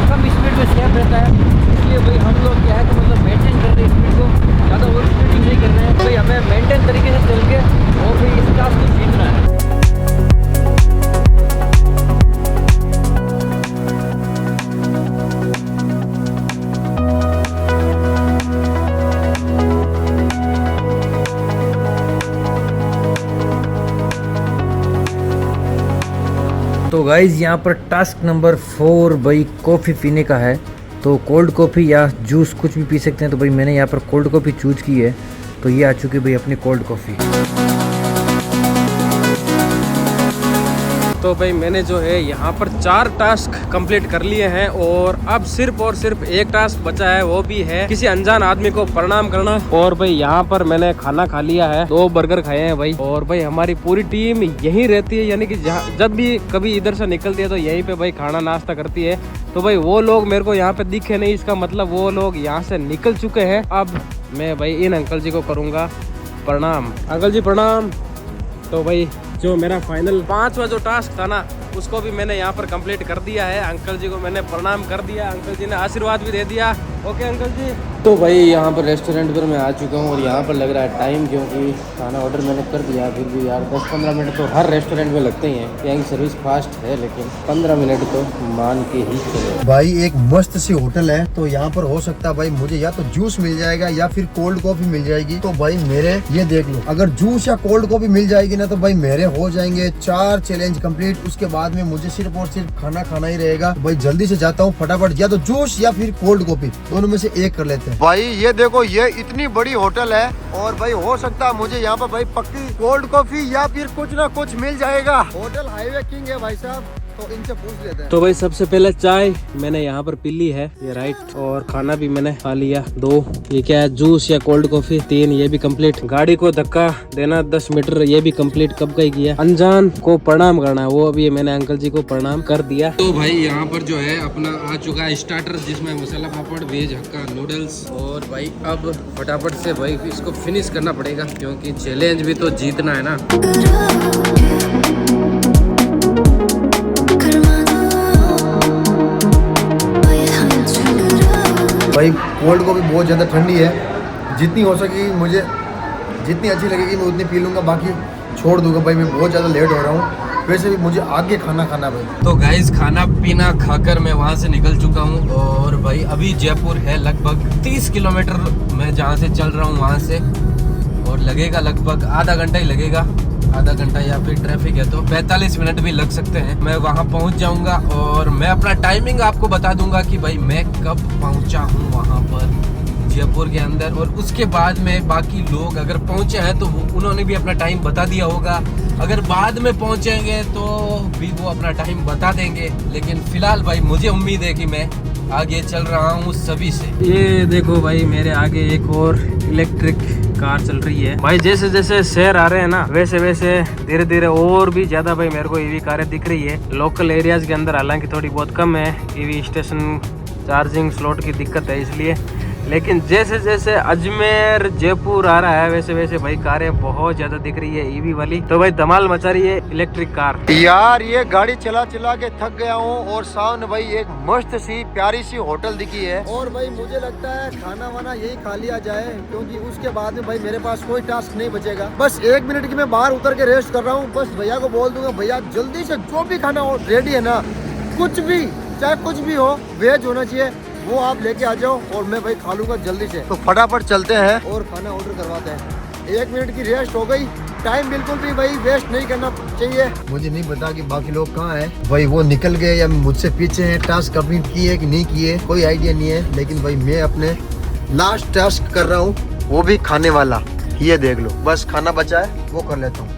कम स्पीड में सेफ रहता है, इसलिए भाई हम लोग क्या है कि मतलब मेंटेन कर रहे हैं स्पीड को, ज़्यादा ओवर स्पीडिंग नहीं कर रहे हैं भाई। हमें मेंटेन तरीके से चल के और भाई इस टास्क को जीतना है। तो गाइज यहाँ पर टास्क नंबर 4 भाई कॉफ़ी पीने का है। तो कोल्ड कॉफ़ी या जूस कुछ भी पी सकते हैं। तो भाई मैंने यहाँ पर कोल्ड कॉफ़ी चूज की है, तो ये आ चुकी है भाई अपनी कोल्ड कॉफ़ी। तो भाई मैंने जो है यहाँ पर 4 टास्क कंप्लीट कर लिए हैं और अब सिर्फ और सिर्फ एक टास्क बचा है, वो भी है किसी अनजान आदमी को प्रणाम करना। और भाई यहाँ पर मैंने खाना खा लिया है, 2 बर्गर खाए हैं भाई। और भाई हमारी पूरी टीम यहीं रहती है, यानी कि जब भी कभी इधर से निकलती है तो यहीं पे भाई खाना नाश्ता करती है। तो भाई वो लोग मेरे को यहाँ पे दिखे नहीं, इसका मतलब वो लोग यहाँ से निकल चुके हैं। अब मैं भाई इन अंकल जी को करूँगा प्रणाम। अंकल जी प्रणाम। तो भाई जो मेरा फाइनल 5वां जो टास्क था ना उसको भी मैंने यहाँ पर कंप्लीट कर दिया है। अंकल जी को मैंने प्रणाम कर दिया, अंकल जी ने आशीर्वाद भी दे दिया। ओके अंकल जी। तो भाई यहाँ पर रेस्टोरेंट पर मैं आ चुका हूँ और यहाँ पर लग रहा है टाइम, क्योंकि खाना ऑर्डर मैंने कर दिया। फिर भी यार 10-15 मिनट तो हर रेस्टोरेंट में लगते ही हैं। यहाँ की सर्विस फास्ट है, लेकिन 15 मिनट तो मान के ही चले। भाई एक मस्त सी होटल है, तो यहाँ पर हो सकता है भाई मुझे या तो जूस मिल जाएगा या फिर कोल्ड कॉफी मिल जाएगी। तो भाई मेरे ये देख लो, अगर जूस या कोल्ड कॉफी मिल जाएगी ना तो भाई मेरे हो जाएंगे 4 चैलेंज कंप्लीट। उसके बाद में मुझे सिर्फ और सिर्फ खाना खाना ही रहेगा। भाई जल्दी से जाता हूँ फटाफट, या तो जूस या फिर कोल्ड कॉफी, दोनों में से एक कर लेते हैं। भाई ये देखो, ये इतनी बड़ी होटल है और भाई हो सकता है मुझे यहाँ पर भाई पक्की कोल्ड कॉफी या फिर कुछ ना कुछ मिल जाएगा। होटल हाईवे किंग है भाई साहब, तो इनसे पूछ लेते हैं। तो भाई सबसे पहले चाय मैंने यहाँ पर पी ली है, ये राइट। और खाना भी मैंने खा लिया 2। ये क्या है, जूस या कोल्ड कॉफी 3, ये भी कंप्लीट। गाड़ी को धक्का देना 10 मीटर, ये भी कंप्लीट कब का ही किया। अनजान को प्रणाम करना है, वो अभी मैंने अंकल जी को प्रणाम कर दिया। तो भाई यहाँ पर जो है अपना आ चुका है स्टार्टर, जिसमें masala papad, veg hakka noodles. और भाई अब फटाफट से भाई इसको फिनिश करना पड़ेगा, क्योंकि चैलेंज भी तो जीतना है ना। भाई कोल्ड कॉफी बहुत ज़्यादा ठंडी है, जितनी हो सकेगी मुझे, जितनी अच्छी लगेगी मैं उतनी पी लूँगा, बाकी छोड़ दूंगा। भाई मैं बहुत ज़्यादा लेट हो रहा हूँ, वैसे भी मुझे आगे खाना खाना भाई। तो गाइस खाना पीना खाकर मैं वहाँ से निकल चुका हूँ और भाई अभी जयपुर है लगभग 30 किलोमीटर मैं जहाँ से चल रहा हूँ वहाँ से, और लगेगा लगभग आधा घंटा ही लगेगा, आधा घंटा या फिर ट्रैफिक है तो 45 मिनट भी लग सकते हैं। मैं वहाँ पहुँच जाऊँगा और मैं अपना टाइमिंग आपको बता दूंगा कि भाई मैं कब पहुँचा हूँ वहाँ पर जयपुर के अंदर। और उसके बाद में बाकी लोग अगर पहुँचे हैं तो उन्होंने भी अपना टाइम बता दिया होगा, अगर बाद में पहुँचेंगे तो भी वो अपना टाइम बता देंगे। लेकिन फिलहाल भाई मुझे उम्मीद है कि मैं आगे चल रहा हूँ सभी से। ये देखो भाई मेरे आगे एक और इलेक्ट्रिक कार चल रही है। भाई जैसे जैसे शहर आ रहे हैं ना, वैसे वैसे धीरे धीरे और भी ज्यादा भाई मेरे को ईवी कारें दिख रही है। लोकल एरियाज के अंदर हालांकि थोड़ी बहुत कम है, ईवी स्टेशन चार्जिंग स्लॉट की दिक्कत है इसलिए। लेकिन जैसे जैसे अजमेर जयपुर आ रहा है वैसे वैसे भाई कारें बहुत ज्यादा दिख रही है ईवी वाली। तो भाई धमाल मचा रही है इलेक्ट्रिक कार। यार ये गाड़ी चला चला के थक गया हूँ और सामने भाई एक मस्त सी प्यारी सी होटल दिखी है, और भाई मुझे लगता है खाना वाना यही खा लिया जाए, क्योंकि उसके बाद में भाई मेरे पास कोई टास्क नहीं बचेगा। बस 1 मिनट की मैं बाहर उतर के रेस्ट कर रहा हूँ। बस भैया को बोल दूंगा, भैया जल्दी से जो भी खाना रेडी है ना, कुछ भी चाहे कुछ भी हो, वेज होना चाहिए, वो आप लेके आ जाओ और मैं भाई खा लूंगा जल्दी से। तो फटाफट चलते हैं और खाना ऑर्डर करवाते हैं। 1 मिनट की रेस्ट हो गई, टाइम बिल्कुल भी भाई वेस्ट नहीं करना चाहिए। मुझे नहीं पता कि बाकी लोग कहाँ हैं, भाई वो निकल गए या मुझसे पीछे हैं, टास्क कंप्लीट किए कि नहीं किए कोई आइडिया नहीं है। लेकिन भाई मैं अपने लास्ट टास्क कर रहा हूँ, वो भी खाने वाला। ये देख लो, बस खाना बचा है वो कर लेता हूँ।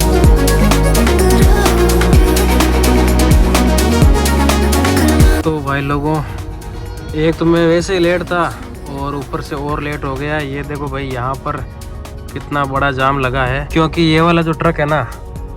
तो भाई लोगों, एक तो मैं वैसे ही लेट था और ऊपर से और लेट हो गया। ये देखो भाई यहाँ पर कितना बड़ा जाम लगा है, क्योंकि ये वाला जो ट्रक है ना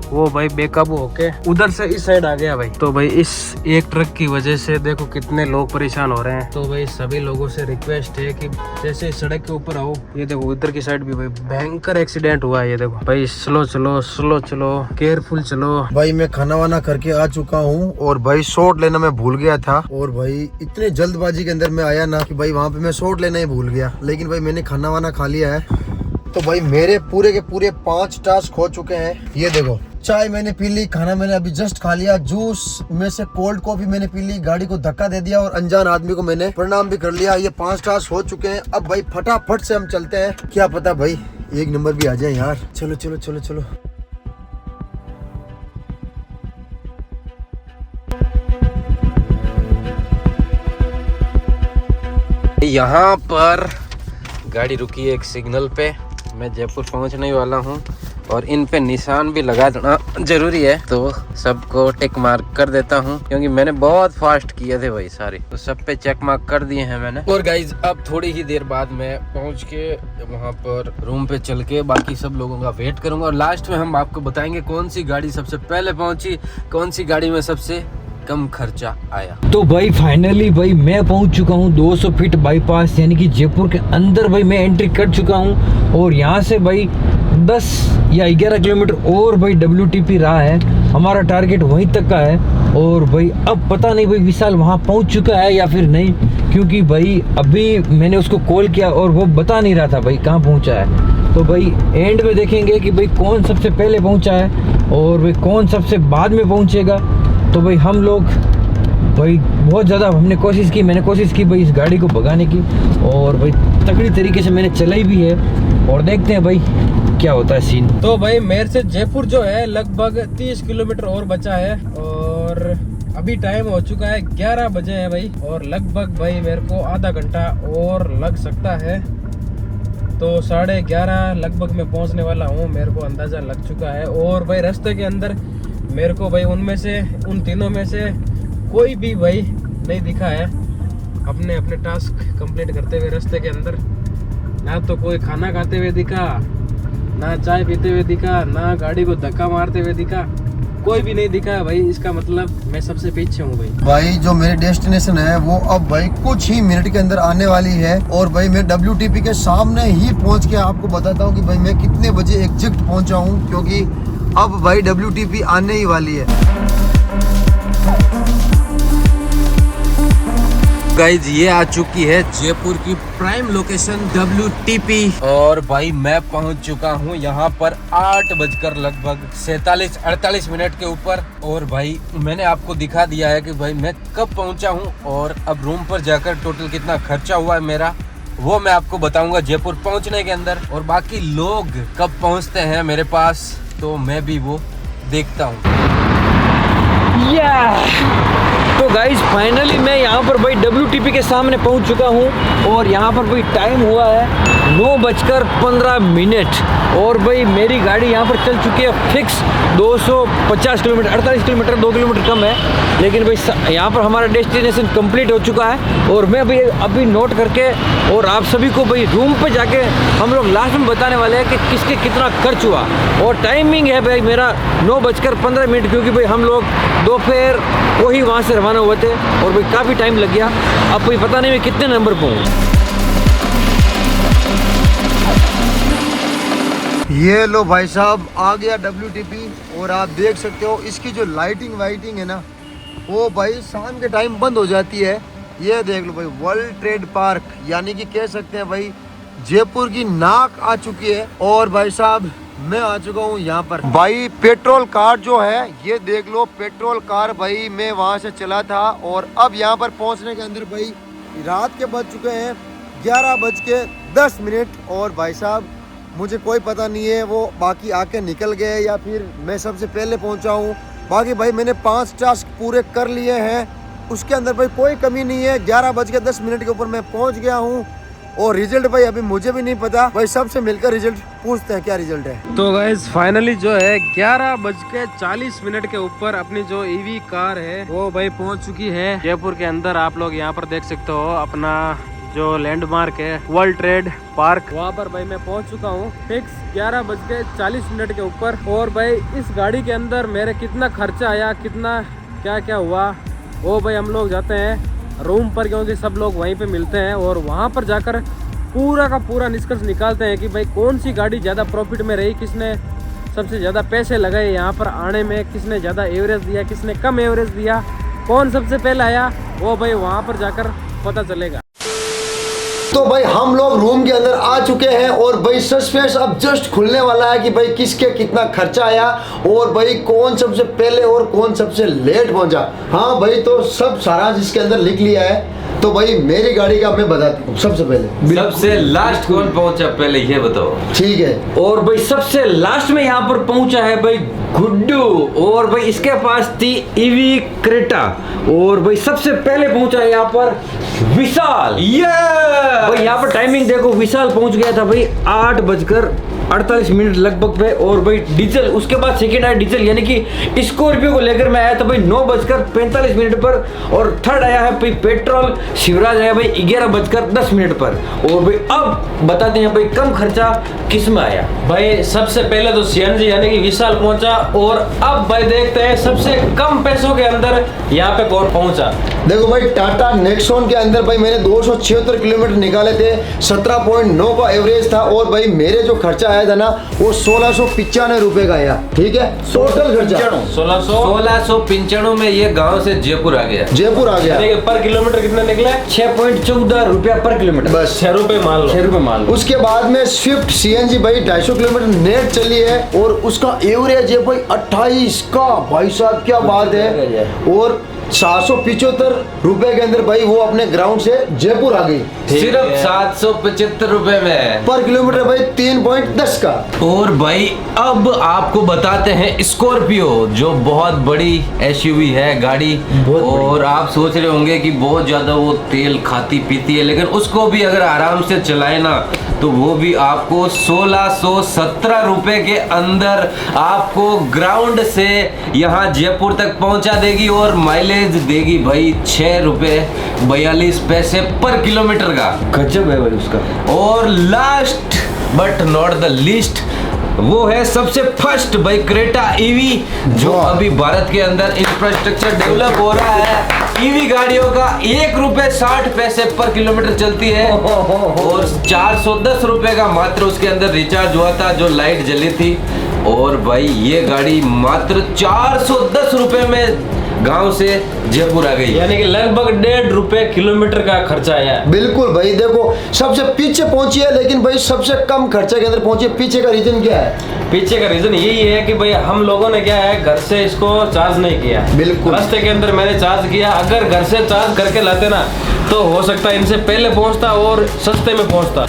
वो भाई बेकाबू होके उधर से इस साइड आ गया भाई। तो भाई इस एक ट्रक की वजह से देखो कितने लोग परेशान हो रहे हैं। तो भाई सभी लोगों से रिक्वेस्ट है कि जैसे सड़क के ऊपर आओ। ये देखो उधर की साइड भी भाई भयंकर एक्सीडेंट हुआ है। ये देखो भाई स्लो चलो, स्लो चलो, केयरफुल चलो। भाई मैं खाना वाना करके आ चुका हूँ और भाई शॉट लेना मैं भूल गया था, और भाई इतने जल्दबाजी के अंदर मैं आया ना कि भाई वहाँ पे मैं शॉट लेना ही भूल गया। लेकिन भाई मैंने खाना वाना खा लिया है। तो भाई मेरे पूरे के पूरे 5 टास्क हो चुके हैं। ये देखो, चाय मैंने पी ली, खाना मैंने अभी जस्ट खा लिया, जूस में से कोल्ड कॉफी मैंने पी ली, गाड़ी को धक्का दे दिया और अनजान आदमी को मैंने प्रणाम भी कर लिया। ये 5 टास्क हो चुके हैं। अब भाई फटाफट से हम चलते हैं, क्या पता भाई 1 नंबर भी आ जाए यार। चलो चलो चलो चलो। यहाँ पर गाड़ी रुकी है एक सिग्नल पे, मैं जयपुर पहुँचने वाला हूँ और इन पे निशान भी लगा देना जरूरी है। तो सबको टिक मार्क कर देता हूँ, क्योंकि मैंने बहुत फास्ट किए थे भाई सारे, तो सब पे चेक मार्क कर दिए हैं मैंने। और गाइज अब थोड़ी ही देर बाद मैं पहुँच के वहाँ पर रूम पे चल के बाकी सब लोगों का वेट करूँगा, और लास्ट में हम आपको बताएंगे कौन सी गाड़ी सबसे पहले पहुँची, कौन सी गाड़ी में सबसे कम खर्चा आया। तो भाई फाइनली भाई मैं पहुंच चुका हूं 200 फीट बाईपास, यानी कि जयपुर के अंदर भाई मैं एंट्री कर चुका हूं। और यहां से भाई 10 या 11 किलोमीटर और भाई WTP रहा है, हमारा टारगेट वहीं तक का है। और भाई अब पता नहीं भाई विशाल वहां पहुंच चुका है या फिर नहीं, क्योंकि भाई अभी मैंने उसको कॉल किया और वो बता नहीं रहा था भाई कहाँ पहुँचा है। तो भाई एंड में देखेंगे कि भाई कौन सबसे पहले पहुँचा है और भाई कौन सबसे बाद में पहुँचेगा। तो भाई हम लोग भाई बहुत ज़्यादा मैंने कोशिश की भाई इस गाड़ी को भगाने की, और भाई तगड़ी तरीके से मैंने चलाई भी है, और देखते हैं भाई क्या होता है सीन। तो भाई मेरे से जयपुर जो है लगभग 30 किलोमीटर और बचा है, और अभी टाइम हो चुका है 11 बजे है भाई, और लगभग भाई मेरे को आधा घंटा और लग सकता है। तो 11:30 लगभग मैं पहुंचने वाला हूं, मेरे को अंदाज़ा लग चुका है। और भाई रास्ते के अंदर मेरे को भाई उन तीनों में से कोई भी भाई नहीं दिखा है अपने टास्क कंप्लीट करते हुए रास्ते के अंदर। ना तो कोई खाना खाते हुए दिखा, ना चाय पीते हुए दिखा, ना गाड़ी को धक्का मारते हुए दिखा, कोई भी नहीं दिखा भाई। इसका मतलब मैं सबसे पीछे हूँ भाई जो मेरी डेस्टिनेशन है वो अब भाई कुछ ही मिनट के अंदर आने वाली है, और भाई मैं WTP के सामने ही पहुँच के आपको बताता हूँ कि भाई मैं कितने बजे एग्जैक्ट पहुँचा हूँ, क्योंकि अब भाई WTP आने ही वाली है। गाइज ये आ चुकी है जयपुर की प्राइम लोकेशन WTP, और भाई मैं पहुंच चुका हूं यहाँ पर 8 बजकर लगभग 47-48 मिनट के ऊपर। और भाई मैंने आपको दिखा दिया है कि भाई मैं कब पहुंचा हूं, और अब रूम पर जाकर टोटल कितना खर्चा हुआ है मेरा, वो मैं आपको बताऊंगा जयपुर पहुंचने के अंदर। और बाकी लोग कब पहुंचते हैं मेरे पास तो मैं भी वो देखता हूँ। तो गाइज फाइनली मैं यहाँ पर भाई WTP के सामने पहुँच चुका हूँ, और यहाँ पर भाई टाइम हुआ है 9:15, और भाई मेरी गाड़ी यहाँ पर चल चुकी है फिक्स 250 किलोमीटर, 48 किलोमीटर, 2 किलोमीटर कम है। लेकिन भाई यहाँ पर हमारा डेस्टिनेशन कंप्लीट हो चुका है, और मैं भाई अभी नोट करके और आप सभी को भाई रूम पे जाके हम लोग लास्ट में बताने वाले हैं कि किसके कितना खर्च हुआ। और टाइमिंग है भाई मेरा 9:15, क्योंकि भाई हम लोग दोपहर को ही वहाँ से रवाना हुए थे, और भाई काफ़ी टाइम लग गया। अब कोई पता नहीं मैं कितने नंबर पर हूँ। ये लो भाई साहब आ गया WTP, और आप देख सकते हो इसकी जो लाइटिंग वाइटिंग है ना वो भाई शाम के टाइम बंद हो जाती है। ये देख लो भाई वर्ल्ड ट्रेड पार्क, यानी कि कह सकते हैं भाई जयपुर की नाक आ चुकी है। और भाई साहब मैं आ चुका हूँ यहाँ पर। भाई पेट्रोल कार जो है ये देख लो, पेट्रोल कार भाई मैं वहाँ से चला था, और अब यहाँ पर पहुँचने के अंदर भाई रात के बज चुके हैं 11:10। और भाई साहब मुझे कोई पता नहीं है वो बाकी आके निकल गए या फिर मैं सबसे पहले पहुंचा हूं। बाकी भाई मैंने 5 टास्क पूरे कर लिए हैं, उसके अंदर भाई कोई कमी नहीं है। 11:10 के ऊपर मैं पहुंच गया हूं, और रिजल्ट भाई अभी मुझे भी नहीं पता। भाई सबसे मिलकर रिजल्ट पूछते हैं क्या रिजल्ट है। तो गाइस फाइनली जो है 11:40 के ऊपर अपनी जो EV कार है वो भाई पहुंच चुकी है जयपुर के अंदर। आप लोग यहाँ पर देख सकते हो अपना जो लैंडमार्क है वर्ल्ड ट्रेड पार्क, वहाँ पर भाई मैं पहुँच चुका हूँ फिक्स 11:40 के ऊपर। और भाई इस गाड़ी के अंदर मेरे कितना खर्चा आया, कितना क्या क्या हुआ, वो भाई हम लोग जाते हैं रूम पर, क्योंकि सब लोग वहीं पे मिलते हैं, और वहाँ पर जाकर पूरा का पूरा निष्कर्ष निकालते हैं कि भाई कौन सी गाड़ी ज़्यादा प्रॉफिट में रही, किसने सबसे ज़्यादा पैसे लगाए यहाँ पर आने में, किसने ज़्यादा एवरेज दिया, किसने कम एवरेज दिया, कौन सबसे पहले आया, वो भाई वहाँ पर जाकर पता चलेगा। तो भाई हम लोग रूम के अंदर आ चुके हैं, और भाई सस्पेंस अब जस्ट खुलने वाला है कि भाई किसके कितना खर्चा आया, और भाई कौन सबसे पहले और कौन सबसे लेट पहुंचा। हाँ भाई तो सब सारा इसके अंदर लिख लिया है। तो भाई मेरी गाड़ी का मैं बताता हूँ सबसे पहले। सबसे लास्ट कौन पहुंचा पहले ये बताओ। ठीक है, और भाई सबसे लास्ट में यहाँ पर पहुंचा है भाई गुड्डू, और भाई इसके पास थी EV क्रेटा, और भाई सबसे पहले पहुंचा है यहाँ पर विशाल। भाई यहाँ पर टाइमिंग देखो, विशाल पहुंच गया था भाई 8:48 लगभग पे। और भाई डीजल उसके बाद सेकेंड आया डीजल, यानी कि स्कॉर्पियो को लेकर मैं आया था भाई 9:45 पर, और थर्ड आया है भाई पेट्रोल शिवराज आया भाई 11:10 पर। और भाई अब बताते हैं भाई कम खर्चा किस में आया। भाई सबसे पहले तो CNG यानी कि विशाल पहुंचा, और अब भाई देखते हैं सबसे कम पैसों के अंदर यहाँ पे कौन पहुंचा। देखो भाई टाटा नेक्सॉन के अंदर भाई मैंने 276 किलोमीटर निकाले थे, 17.9 का एवरेज था, और भाई मेरे जो खर्चा आया था ना वो 1695 रुपए का आया, ठीक है, टोटल खर्चा 1695 में ये गांव से जयपुर आ गया। जयपुर आ गया। पर किलोमीटर कितना निकला? 6.14 रुपया पर किलोमीटर, बस 6 रुपए मान लो। 6 रुपए मान लो। उसके बाद में स्विफ्ट सीएनजी भाई 250 किलोमीटर नेट चली है और उसका एवरेज है भाई 28 का, भाई साहब क्या बात है। और 775 रुपए के अंदर भाई वो अपने ग्राउंड से जयपुर आ गई, सिर्फ 775 रुपए में पर किलोमीटर भाई 3.10 का। और भाई अब आपको बताते हैं स्कॉर्पियो, जो बहुत बड़ी एसयूवी है गाड़ी। और आप सोच रहे होंगे कि बहुत ज्यादा वो तेल खाती पीती है, लेकिन उसको भी अगर आराम से चलाए ना तो वो भी आपको 1617 रुपए के अंदर आपको ग्राउंड से यहाँ जयपुर तक पहुंचा देगी और माइलेज देगी भाई 6 रुपए 42 पैसे पर किलोमीटर का। गजब है भाई उसका। और last but not the least वो है सबसे फर्स्ट भाई क्रेटा ईवी, जो अभी भारत के अंदर इंफ्रास्ट्रक्चर डेवलप हो रहा है। ईवी गाड़ियों का 1 रुपए 60 पैसे पर किलोमीटर चलती है और 410 रुपए का मात्र उसके अंदर रिचार्ज हुआ था जो लाइट जली थी। और भाई ये गाड़ी मात्र 410 रुपए में गांव से जयपुर आ गई, यानी कि लगभग 1.5 रुपए किलोमीटर का खर्चा आया। बिल्कुल भाई, देखो सबसे पीछे पहुंची है, लेकिन भाई सबसे कम खर्चे के अंदर पहुंची है। पीछे का रीजन क्या है? पीछे का रीजन यही है कि भाई हम लोगों ने क्या है, घर से इसको चार्ज नहीं किया। बिल्कुल। रास्ते के अंदर मैंने चार्ज किया। अगर घर से चार्ज करके लाते ना तो हो सकता है इनसे पहले पहुंचता और सस्ते में पहुंचता।